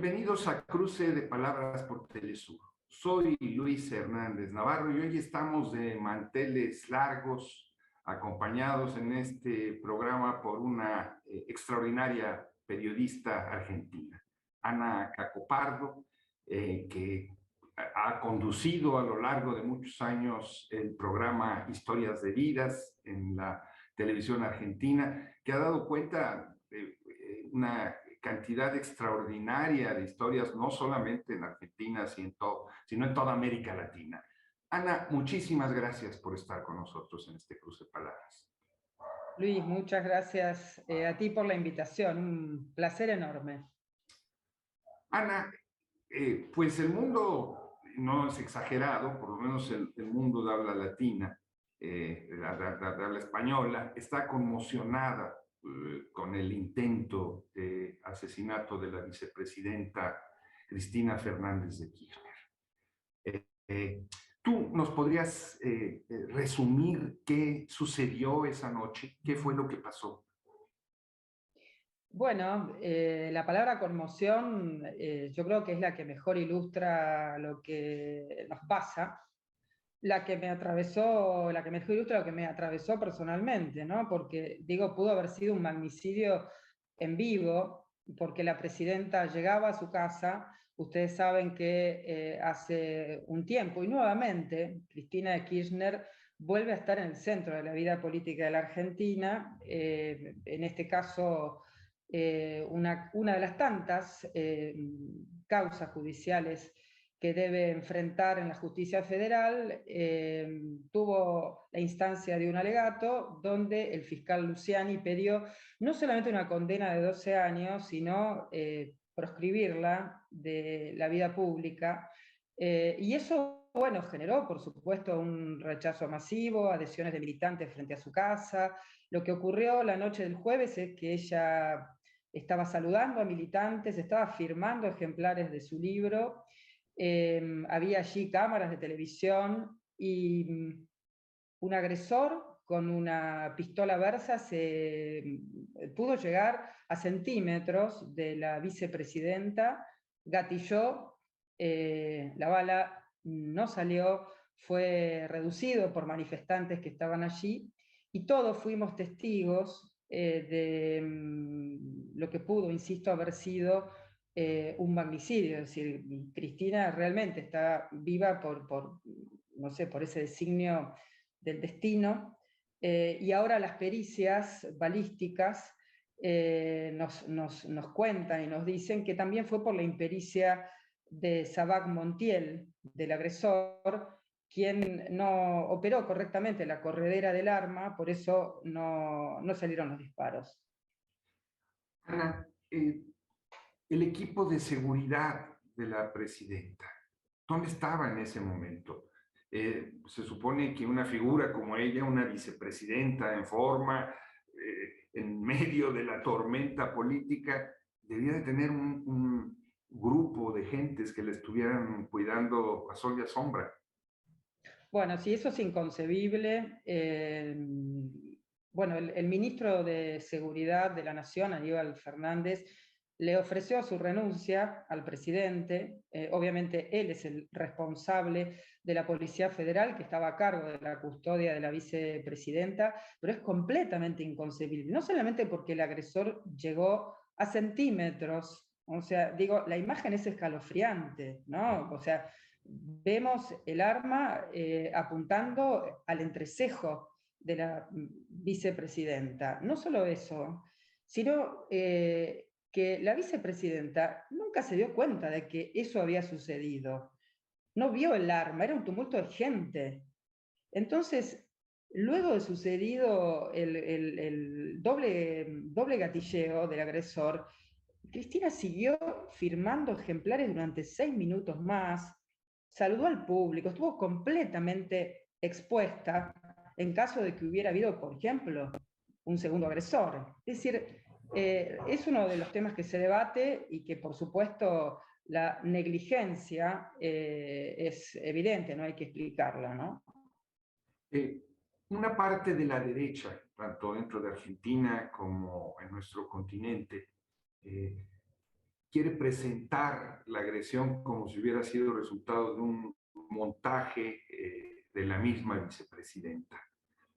Bienvenidos a Cruce de Palabras por Telesur. Soy Luis Hernández Navarro y hoy estamos de manteles largos, acompañados en este programa por una extraordinaria periodista argentina, Ana Cacopardo, que ha conducido a lo largo de muchos años el programa Historias de Vidas en la televisión argentina, que ha dado cuenta de una cantidad extraordinaria de historias, no solamente en Argentina, sino en toda América Latina. Ana, muchísimas gracias por estar con nosotros en este Cruce de Palabras. Luis, muchas gracias a ti por la invitación, un placer enorme. Ana, pues el mundo, no es exagerado, por lo menos el mundo de habla latina, de habla española, está conmocionada con el intento de asesinato de la vicepresidenta Cristina Fernández de Kirchner. ¿Tú nos podrías resumir qué sucedió esa noche? ¿Qué fue lo que pasó? Bueno, la palabra conmoción yo creo que es la que mejor ilustra lo que nos pasa, la que mejor ilustra lo que me atravesó personalmente, ¿no? Porque, digo, pudo haber sido un magnicidio en vivo, porque la presidenta llegaba a su casa. Ustedes saben que hace un tiempo, y nuevamente, Cristina de Kirchner vuelve a estar en el centro de la vida política de la Argentina, en este caso una de las tantas causas judiciales que debe enfrentar en la justicia federal, tuvo la instancia de un alegato donde el fiscal Luciani pidió no solamente una condena de 12 años, sino proscribirla de la vida pública. Y eso, bueno, generó, por supuesto, un rechazo masivo, adhesiones de militantes frente a su casa. Lo que ocurrió la noche del jueves es que ella estaba saludando a militantes, estaba firmando ejemplares de su libro. Había allí cámaras de televisión y un agresor con una pistola Versa pudo llegar a centímetros de la vicepresidenta, gatilló, la bala no salió, fue reducido por manifestantes que estaban allí, y todos fuimos testigos de lo que pudo, insisto, haber sido un magnicidio. Es decir, Cristina realmente está viva no sé, por ese designio del destino, y ahora las pericias balísticas nos cuentan y nos dicen que también fue por la impericia de Sabac Montiel, del agresor, quien no operó correctamente la corredera del arma, por eso no salieron los disparos. Ana, el equipo de seguridad de la presidenta, ¿dónde estaba en ese momento? Se supone que una figura como ella, una vicepresidenta en forma, en medio de la tormenta política, debía de tener un grupo de gentes que le estuvieran cuidando a sol y a sombra. Bueno, sí, eso es inconcebible. Bueno, el ministro de Seguridad de la Nación, Aníbal Fernández, le ofreció su renuncia al presidente. Obviamente él es el responsable de la Policía Federal, que estaba a cargo de la custodia de la vicepresidenta, pero es completamente inconcebible. No solamente porque el agresor llegó a centímetros, o sea, digo, la imagen es escalofriante, ¿no? O sea, vemos el arma apuntando al entrecejo de la vicepresidenta. No solo eso, sino que la vicepresidenta nunca se dio cuenta de que eso había sucedido. No vio el arma, era un tumulto de gente. Entonces, luego de sucedido el doble gatilleo del agresor, Cristina siguió firmando ejemplares durante 6 minutos más, saludó al público, estuvo completamente expuesta en caso de que hubiera habido, por ejemplo, un segundo agresor. Es decir, es uno de los temas que se debate y que, por supuesto, la negligencia es evidente, no hay que explicarla, ¿no? Una parte de la derecha, tanto dentro de Argentina como en nuestro continente, quiere presentar la agresión como si hubiera sido resultado de un montaje de la misma vicepresidenta,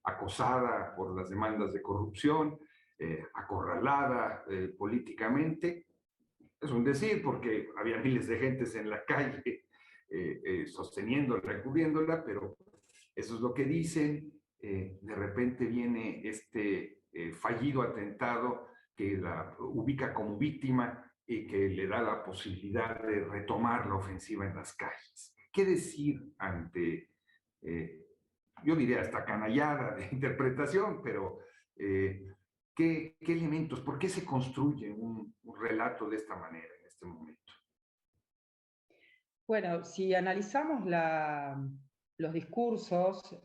acosada por las demandas de corrupción, acorralada políticamente. Es un decir, porque había miles de gentes en la calle sosteniéndola, cubriéndola, pero eso es lo que dicen. De repente viene este fallido atentado que la ubica como víctima y que le da la posibilidad de retomar la ofensiva en las calles. ¿Qué decir ante, yo diría hasta canallada de interpretación, pero ¿qué elementos, por qué se construye un relato de esta manera en este momento? Bueno, si analizamos los discursos,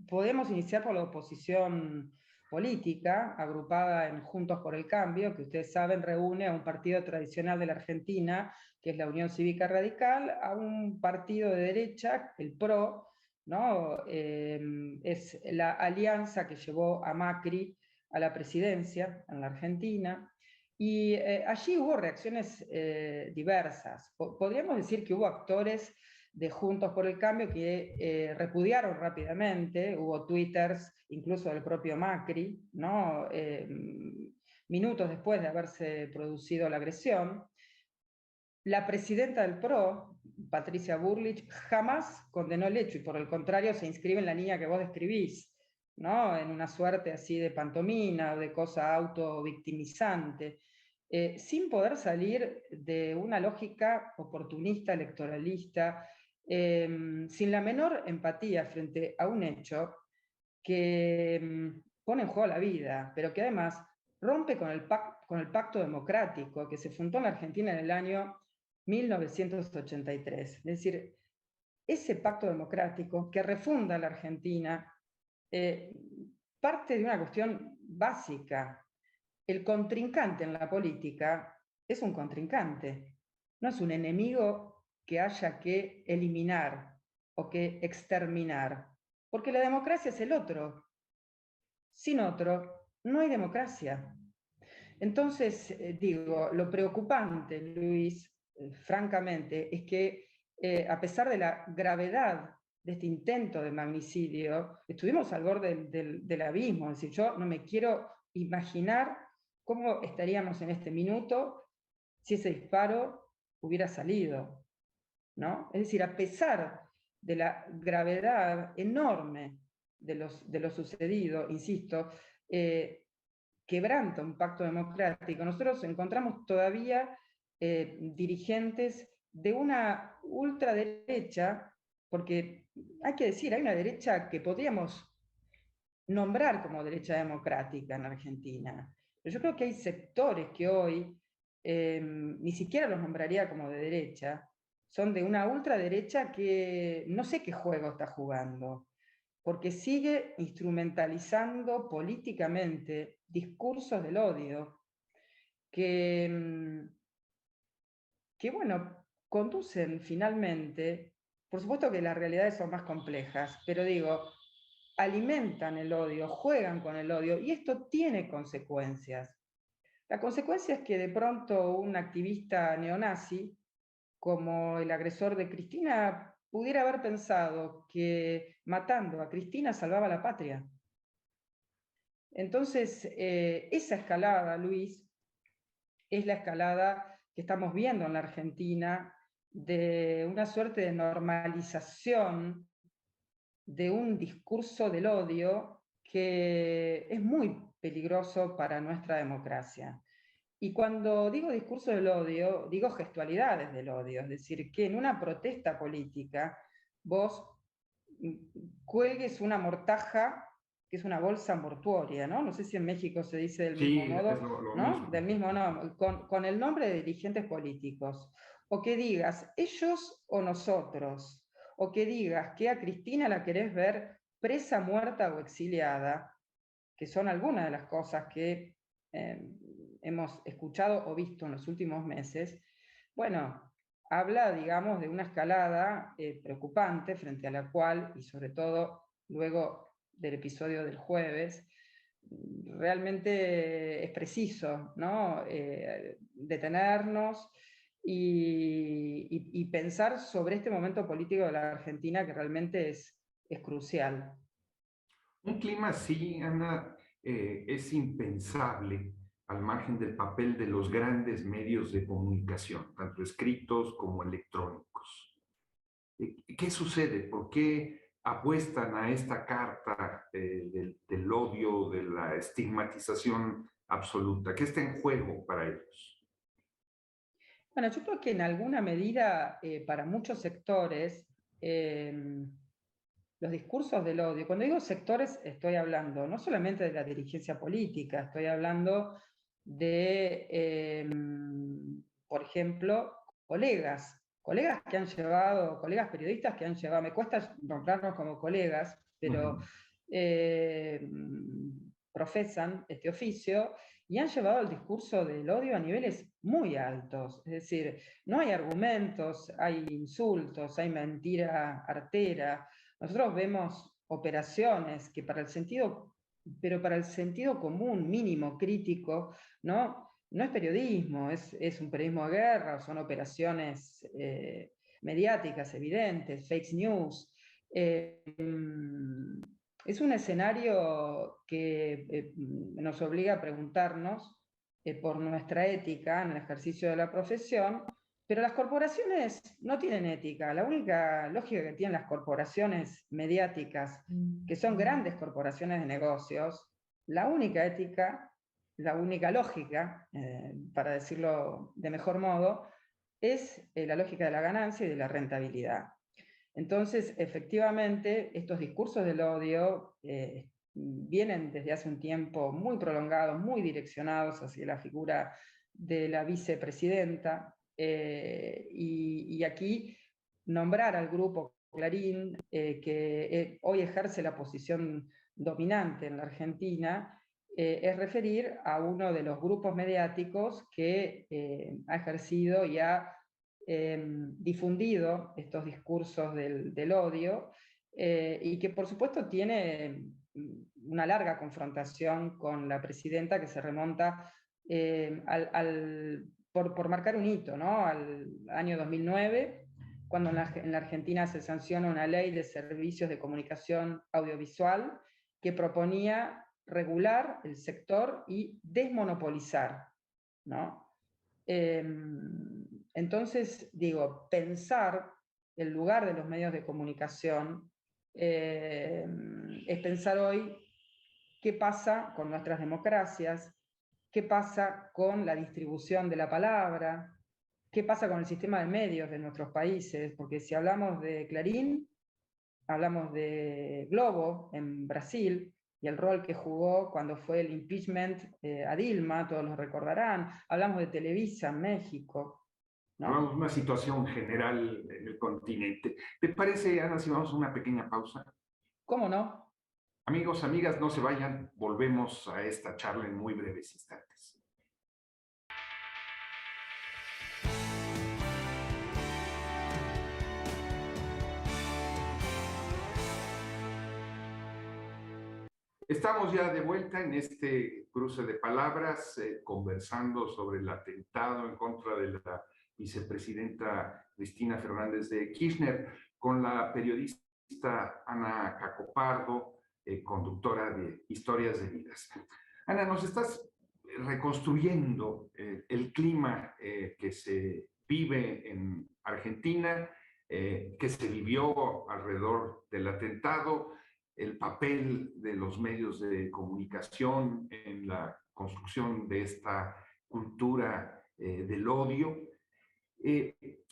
podemos iniciar por la oposición política, agrupada en Juntos por el Cambio, que ustedes saben reúne a un partido tradicional de la Argentina, que es la Unión Cívica Radical, a un partido de derecha, el PRO, ¿no? Es la alianza que llevó a Macri a la presidencia en la Argentina. Y allí hubo reacciones diversas. Podríamos decir que hubo actores de Juntos por el Cambio que repudiaron rápidamente, hubo twitters incluso del propio Macri, ¿no? Minutos después de haberse producido la agresión. La presidenta del PRO, Patricia Bullrich, jamás condenó el hecho y por el contrario se inscribe en la línea que vos describís, ¿no? En una suerte así de pantomima, de cosa autovictimizante, sin poder salir de una lógica oportunista, electoralista, sin la menor empatía frente a un hecho que pone en juego la vida, pero que además rompe con el pacto democrático que se fundó en la Argentina en el año 1983. Es decir, ese pacto democrático que refunda la Argentina parte de una cuestión básica. El contrincante en la política es un contrincante, no es un enemigo que haya que eliminar o que exterminar, porque la democracia es el otro. Sin otro, no hay democracia. Entonces, digo, lo preocupante, Luis, francamente, es que a pesar de la gravedad de este intento de magnicidio, estuvimos al borde del abismo. Es decir, yo no me quiero imaginar cómo estaríamos en este minuto si ese disparo hubiera salido, ¿no? Es decir, a pesar de la gravedad enorme de lo sucedido, insisto, quebranta un pacto democrático, nosotros encontramos todavía dirigentes de una ultraderecha, porque hay que decir, hay una derecha que podríamos nombrar como derecha democrática en Argentina, pero yo creo que hay sectores que hoy ni siquiera los nombraría como de derecha, son de una ultraderecha que no sé qué juego está jugando, porque sigue instrumentalizando políticamente discursos del odio que bueno, conducen finalmente, por supuesto que las realidades son más complejas, pero digo, alimentan el odio, juegan con el odio, y esto tiene consecuencias. La consecuencia es que de pronto un activista neonazi, como el agresor de Cristina, pudiera haber pensado que matando a Cristina salvaba la patria. Entonces, esa escalada, Luis, es la escalada que estamos viendo en la Argentina de una suerte de normalización de un discurso del odio que es muy peligroso para nuestra democracia. Y cuando digo discurso del odio, digo gestualidades del odio, es decir, que en una protesta política vos cuelgues una mortaja, que es una bolsa mortuoria, ¿no? No sé si en México se dice del mismo Sí, modo, es lo ¿no? mismo. Del mismo nombre, con el nombre de dirigentes políticos. O que digas, ellos o nosotros. O que digas que a Cristina la querés ver presa, muerta o exiliada, que son algunas de las cosas que hemos escuchado o visto en los últimos meses, bueno, habla, digamos, de una escalada preocupante frente a la cual, y sobre todo luego del episodio del jueves, realmente es preciso, ¿no? Detenernos y pensar sobre este momento político de la Argentina que realmente es crucial. Un clima así, Ana, es impensable al margen del papel de los grandes medios de comunicación, tanto escritos como electrónicos. ¿Qué sucede? ¿Por qué apuestan a esta carta del odio, de la estigmatización absoluta? ¿Qué está en juego para ellos? Bueno, yo creo que en alguna medida, para muchos sectores, los discursos del odio, cuando digo sectores, estoy hablando no solamente de la dirigencia política, estoy hablando de, por ejemplo, colegas que han llevado, colegas periodistas que han llevado, me cuesta nombrarnos como colegas, pero eh, profesan este oficio y han llevado el discurso del odio a niveles muy altos. Es decir, no hay argumentos, hay insultos, hay mentira artera. Nosotros vemos operaciones que pero para el sentido común, mínimo, crítico, no es periodismo, es un periodismo de guerra, son operaciones mediáticas evidentes, fake news. Es un escenario que nos obliga a preguntarnos por nuestra ética en el ejercicio de la profesión, pero las corporaciones no tienen ética. La única lógica que tienen las corporaciones mediáticas, que son grandes corporaciones de negocios, la única ética, la única lógica, para decirlo de mejor modo, es la lógica de la ganancia y de la rentabilidad. Entonces, efectivamente, estos discursos del odio vienen desde hace un tiempo muy prolongados, muy direccionados hacia la figura de la vicepresidenta, y aquí nombrar al grupo Clarín, que hoy ejerce la posición dominante en la Argentina, es referir a uno de los grupos mediáticos que ha ejercido y ha difundido estos discursos del odio, y que por supuesto tiene una larga confrontación con la presidenta que se remonta por marcar un hito, ¿no? Al año 2009, cuando en la Argentina se sanciona una ley de servicios de comunicación audiovisual que proponía regular el sector y desmonopolizar, ¿no? Entonces, digo, pensar el lugar de los medios de comunicación es pensar hoy qué pasa con nuestras democracias, qué pasa con la distribución de la palabra, qué pasa con el sistema de medios de nuestros países, porque si hablamos de Clarín, hablamos de Globo en Brasil y el rol que jugó cuando fue el impeachment a Dilma, todos lo recordarán. Hablamos de Televisa en México, Hablamos ¿no? de una situación general en el continente. ¿Te parece, Ana, si vamos a una pequeña pausa? ¿Cómo no? Amigos, amigas, no se vayan. Volvemos a esta charla en muy breves instantes. Estamos ya de vuelta en este cruce de palabras, conversando sobre el atentado en contra de la vicepresidenta Cristina Fernández de Kirchner con la periodista Ana Cacopardo, conductora de Historias de Vidas. Ana, nos estás reconstruyendo el clima que se vive en Argentina, que se vivió alrededor del atentado, el papel de los medios de comunicación en la construcción de esta cultura del odio. ¿Qué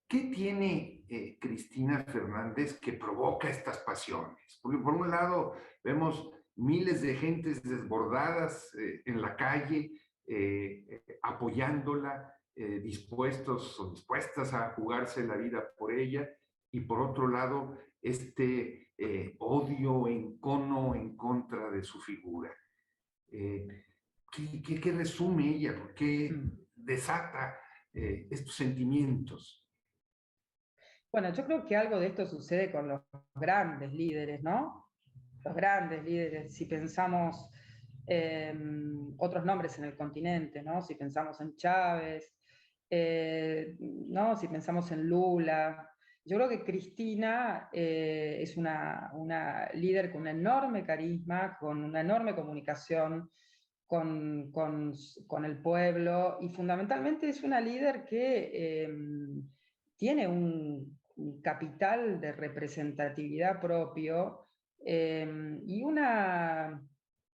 tiene Cristina Fernández que provoca estas pasiones? Porque por un lado vemos miles de gentes desbordadas en la calle, apoyándola, dispuestos o dispuestas a jugarse la vida por ella, y por otro lado este odio, encono en contra de su figura. ¿Qué resume ella? ¿Por qué desata estos sentimientos? Bueno, yo creo que algo de esto sucede con los grandes líderes, ¿no? Los grandes líderes, si pensamos otros nombres en el continente, ¿no? Si pensamos en Chávez, ¿no? Si pensamos en Lula. Yo creo que Cristina es una líder con un enorme carisma, con una enorme comunicación con el pueblo, y fundamentalmente es una líder que tiene un capital de representatividad propio, y un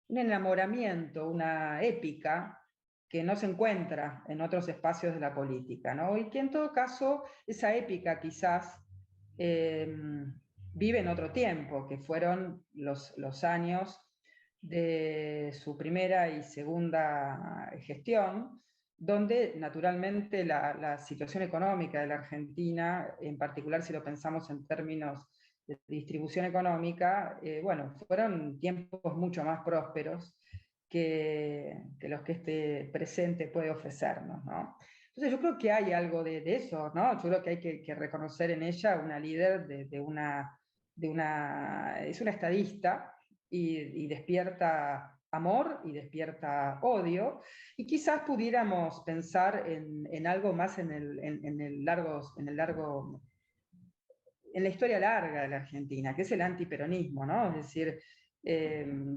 enamoramiento, una épica que no se encuentra en otros espacios de la política, ¿no? Y que en todo caso esa épica quizás vive en otro tiempo, que fueron los años de su primera y segunda gestión, donde naturalmente la situación económica de la Argentina, en particular si lo pensamos en términos de distribución económica, bueno, fueron tiempos mucho más prósperos que los que este presente puede ofrecernos, ¿no? Entonces yo creo que hay algo de eso, ¿no? Yo creo que hay que reconocer en ella una líder es una estadista, y despierta amor y despierta odio, y quizás pudiéramos pensar en algo más en la historia larga de la Argentina, que es el antiperonismo, ¿no? Es decir,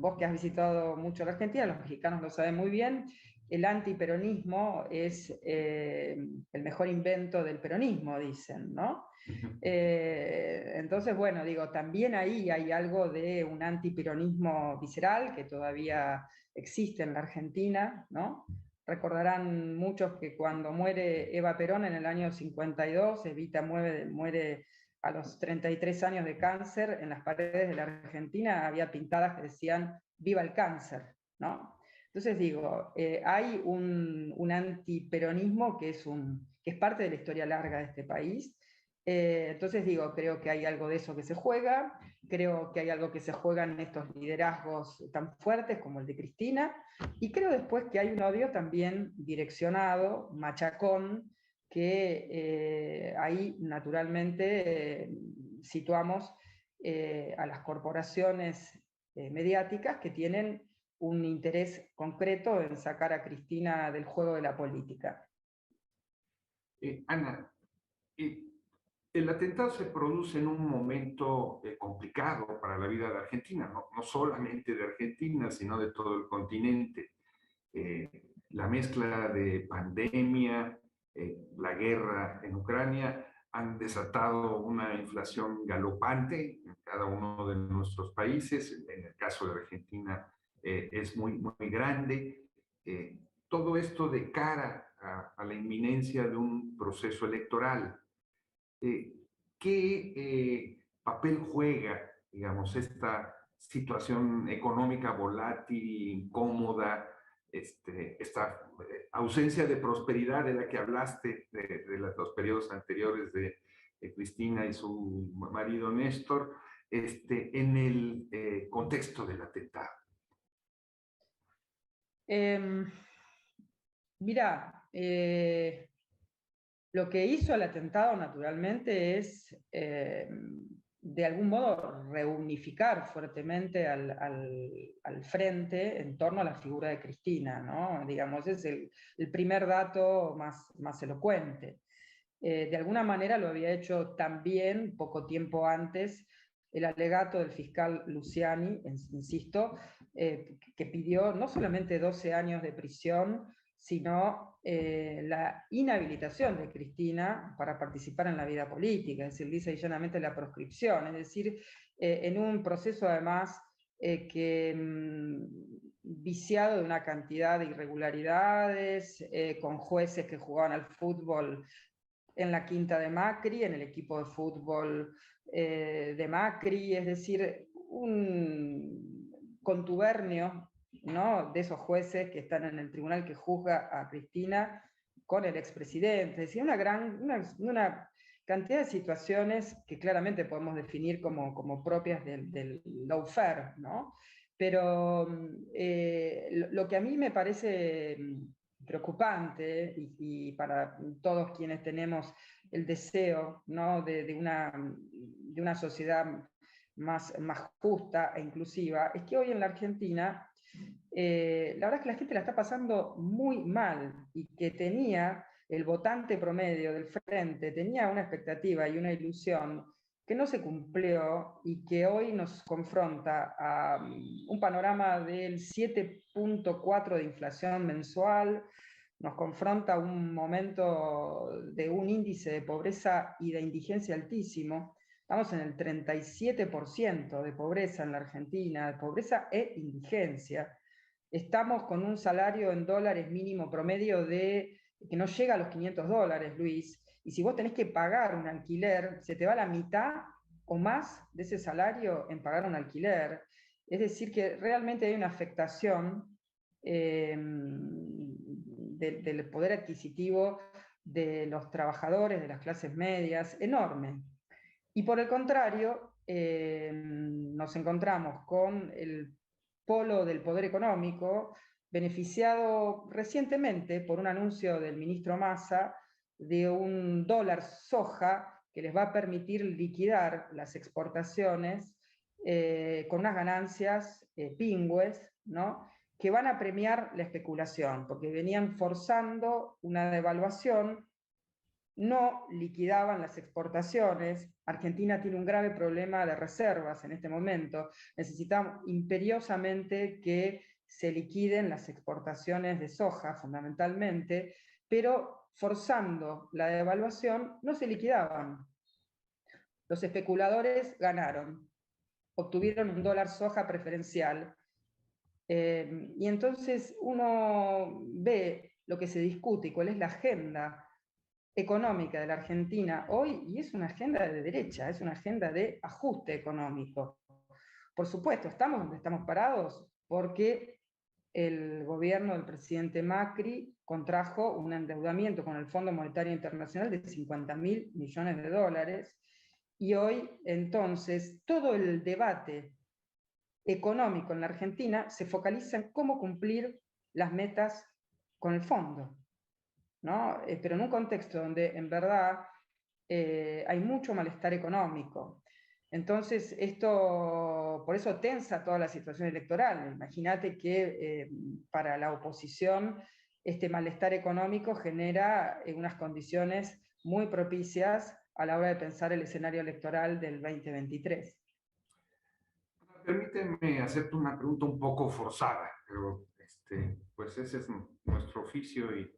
vos que has visitado mucho la Argentina, los mexicanos lo saben muy bien, el antiperonismo es el mejor invento del peronismo, dicen, ¿no? Entonces, bueno, digo, también ahí hay algo de un antiperonismo visceral que todavía existe en la Argentina, ¿no? Recordarán muchos que cuando muere Eva Perón en el año 52, Evita muere a los 33 años de cáncer. En las paredes de la Argentina había pintadas que decían "Viva el cáncer", ¿no? Entonces digo, hay un antiperonismo que es parte de la historia larga de este país. Entonces digo, creo que hay algo de eso que se juega, creo que hay algo que se juega en estos liderazgos tan fuertes como el de Cristina, y creo después que hay un odio también direccionado, machacón, que ahí naturalmente situamos a las corporaciones mediáticas que tienen un interés concreto en sacar a Cristina del juego de la política. Ana, el atentado se produce en un momento complicado para la vida de Argentina, no solamente de Argentina, sino de todo el continente. La mezcla de pandemia, la guerra en Ucrania, han desatado una inflación galopante en cada uno de nuestros países. En el caso de Argentina es muy grande. Todo esto de cara a la inminencia de un proceso electoral. ¿Qué papel juega, digamos, esta situación económica volátil, incómoda, esta ausencia de prosperidad de la que hablaste de los periodos anteriores de Cristina y su marido Néstor, en el contexto del atentado? Mira, lo que hizo el atentado naturalmente es, de algún modo, reunificar fuertemente al frente en torno a la figura de Cristina, ¿no? Digamos, es el primer dato más elocuente. De alguna manera lo había hecho también poco tiempo antes el alegato del fiscal Luciani, insisto, que pidió no solamente 12 años de prisión, sino la inhabilitación de Cristina para participar en la vida política, es decir, lisa y llanamente la proscripción, es decir, en un proceso además viciado de una cantidad de irregularidades, con jueces que jugaban al fútbol en la quinta de Macri, en el equipo de fútbol de Macri, es decir, un contubernio, ¿no?, de esos jueces que están en el tribunal que juzga a Cristina con el expresidente. Es decir, una cantidad de situaciones que claramente podemos definir como propias del lawfare, ¿no? Pero lo que a mí me parece preocupante, y para todos quienes tenemos el deseo, ¿no?, de una sociedad más justa e inclusiva, es que hoy en la Argentina la verdad es que la gente la está pasando muy mal y que tenía el votante promedio del frente, tenía una expectativa y una ilusión que no se cumplió y que hoy nos confronta a un panorama del 7,4 de inflación mensual, nos confronta a un momento de un índice de pobreza y de indigencia altísimo. Estamos en el 37% de pobreza en la Argentina, de pobreza e indigencia. Estamos con un salario en dólares mínimo promedio que no llega a los $500, Luis. Y si vos tenés que pagar un alquiler, se te va la mitad o más de ese salario en pagar un alquiler. Es decir, que realmente hay una afectación del poder adquisitivo de los trabajadores, de las clases medias, enorme. Y por el contrario, nos encontramos con el polo del poder económico, beneficiado recientemente por un anuncio del ministro Massa de un dólar soja que les va a permitir liquidar las exportaciones con unas ganancias pingües, ¿no? Que van a premiar la especulación, porque venían forzando una devaluación, no liquidaban las exportaciones. Argentina tiene un grave problema de reservas en este momento. Necesitamos imperiosamente que se liquiden las exportaciones de soja, fundamentalmente, pero forzando la devaluación no se liquidaban. Los especuladores ganaron, obtuvieron un dólar soja preferencial. Y entonces uno ve lo que se discute y cuál es la agenda económica de la Argentina hoy, y es una agenda de derecha, es una agenda de ajuste económico. Por supuesto, estamos donde estamos parados porque el gobierno del presidente Macri contrajo un endeudamiento con el Fondo Monetario Internacional de 50.000 millones de dólares, y hoy entonces todo el debate económico en la Argentina se focaliza en cómo cumplir las metas con el fondo, ¿no? Pero en un contexto donde en verdad hay mucho malestar económico. Entonces, por eso tensa toda la situación electoral. Imagínate que para la oposición este malestar económico genera unas condiciones muy propicias a la hora de pensar el escenario electoral del 2023. Permíteme hacerte una pregunta un poco forzada, pero pues ese es nuestro oficio y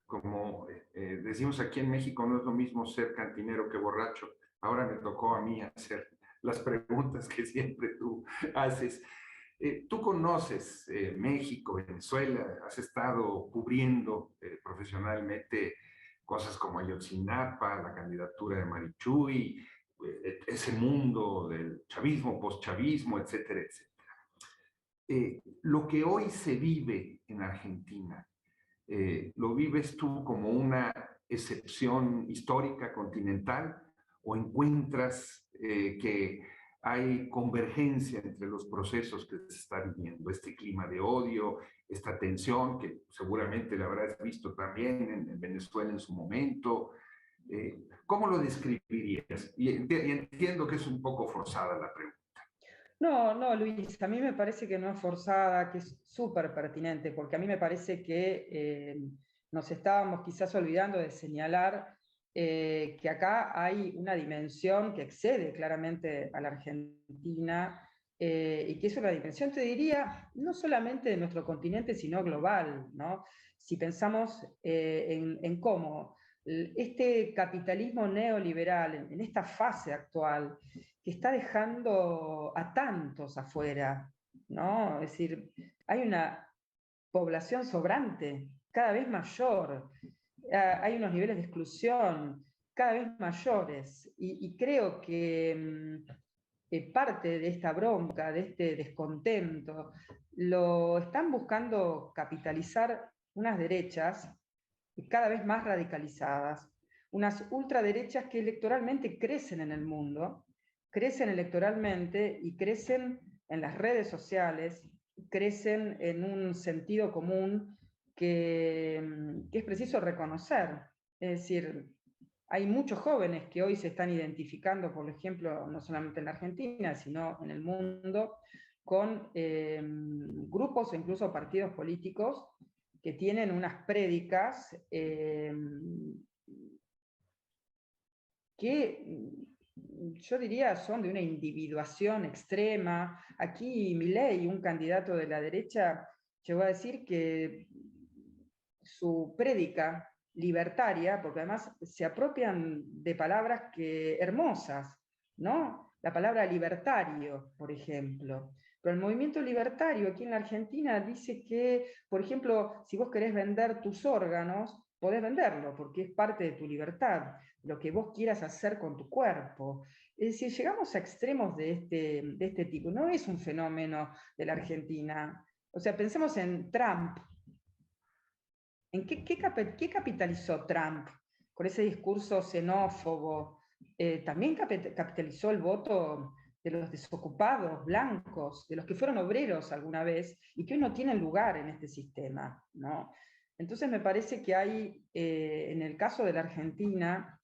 como decimos aquí en México, no es lo mismo ser cantinero que borracho. Ahora me tocó a mí hacer las preguntas que siempre tú haces. Tú conoces México, Venezuela, has estado cubriendo profesionalmente cosas como Ayotzinapa, la candidatura de Marichuy, ese mundo del chavismo, postchavismo, etcétera, etcétera. Lo que hoy se vive en Argentina, ¿lo vives tú como una excepción histórica continental o encuentras que hay convergencia entre los procesos que se está viviendo, este clima de odio, esta tensión que seguramente la habrás visto también en Venezuela en su momento? ¿Cómo lo describirías? Y entiendo que es un poco forzada la pregunta. No, no, Luis, a mí me parece que no es forzada, que es súper pertinente, porque a mí me parece que nos estábamos quizás olvidando de señalar que acá hay una dimensión que excede claramente a la Argentina y que es una dimensión, te diría, no solamente de nuestro continente, sino global, ¿no? Si pensamos en cómo este capitalismo neoliberal, en esta fase actual, que está dejando a tantos afuera, ¿no? Es decir, hay una población sobrante cada vez mayor, hay unos niveles de exclusión cada vez mayores, y creo que parte de esta bronca, de este descontento, lo están buscando capitalizar unas derechas cada vez más radicalizadas, unas ultraderechas que electoralmente crecen en el mundo, crecen electoralmente y crecen en las redes sociales, crecen en un sentido común que es preciso reconocer. Es decir, hay muchos jóvenes que hoy se están identificando, por ejemplo, no solamente en la Argentina, sino en el mundo, con grupos o incluso partidos políticos que tienen unas prédicas que yo diría son de una individuación extrema. Aquí Milei, un candidato de la derecha, llegó a decir que su prédica libertaria, porque además se apropian de palabras hermosas, ¿no? La palabra libertario, por ejemplo. Pero el movimiento libertario aquí en la Argentina dice que, por ejemplo, si vos querés vender tus órganos, podés venderlo, porque es parte de tu libertad, lo que vos quieras hacer con tu cuerpo. Es decir, llegamos a extremos de este tipo. No es un fenómeno de la Argentina. O sea, pensemos en Trump. ¿En qué capitalizó Trump con ese discurso xenófobo? También capitalizó el voto de los desocupados blancos, de los que fueron obreros alguna vez y que hoy no tienen lugar en este sistema, ¿no? Entonces me parece que hay, en el caso de la Argentina,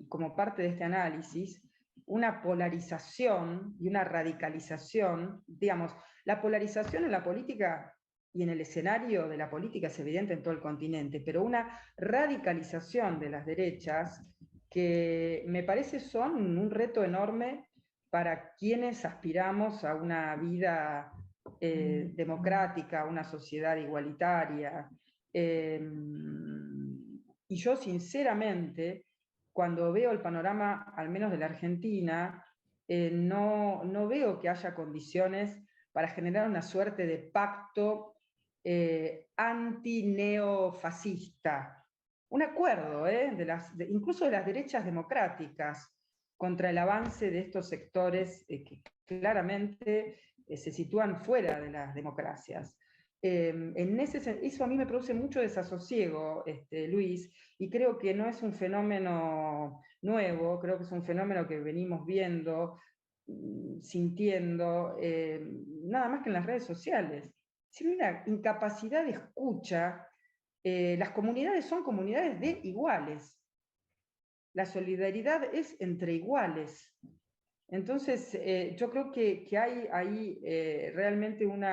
como parte de este análisis, una polarización y una radicalización. Digamos, la polarización en la política y en el escenario de la política es evidente en todo el continente, pero una radicalización de las derechas que me parece son un reto enorme para quienes aspiramos a una vida democrática, a una sociedad igualitaria. Y yo sinceramente, cuando veo el panorama, al menos de la Argentina, no veo que haya condiciones para generar una suerte de pacto anti-neofascista. Un acuerdo, incluso de las derechas democráticas, contra el avance de estos sectores que claramente se sitúan fuera de las democracias. Eso a mí me produce mucho desasosiego, Luis, y creo que no es un fenómeno nuevo, creo que es un fenómeno que venimos viendo, sintiendo, nada más que en las redes sociales. Sin una incapacidad de escucha, las comunidades son comunidades de iguales. La solidaridad es entre iguales. Entonces, yo creo que hay ahí realmente un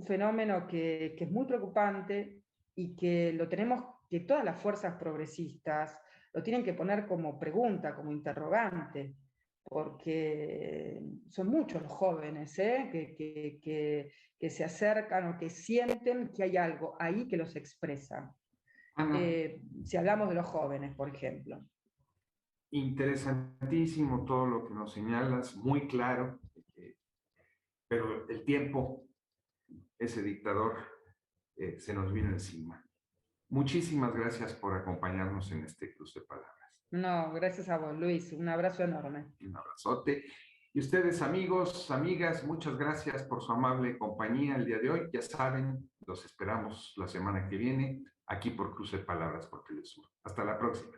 fenómeno que es muy preocupante y que lo tenemos, que todas las fuerzas progresistas lo tienen que poner como pregunta, como interrogante, porque son muchos los jóvenes que se acercan o que sienten que hay algo ahí que los expresa. Ana, Si hablamos de los jóvenes, por ejemplo. interesantísimo todo lo que nos señalas, muy claro, pero el tiempo, ese dictador, se nos vino encima. Muchísimas gracias por acompañarnos en este cruce de palabras. No, gracias a vos, Luis. Un abrazo enorme. Un abrazote. Y ustedes, amigos, amigas, muchas gracias por su amable compañía el día de hoy. Ya saben, los esperamos la semana que viene aquí por Cruce de Palabras por Telesur. Hasta la próxima.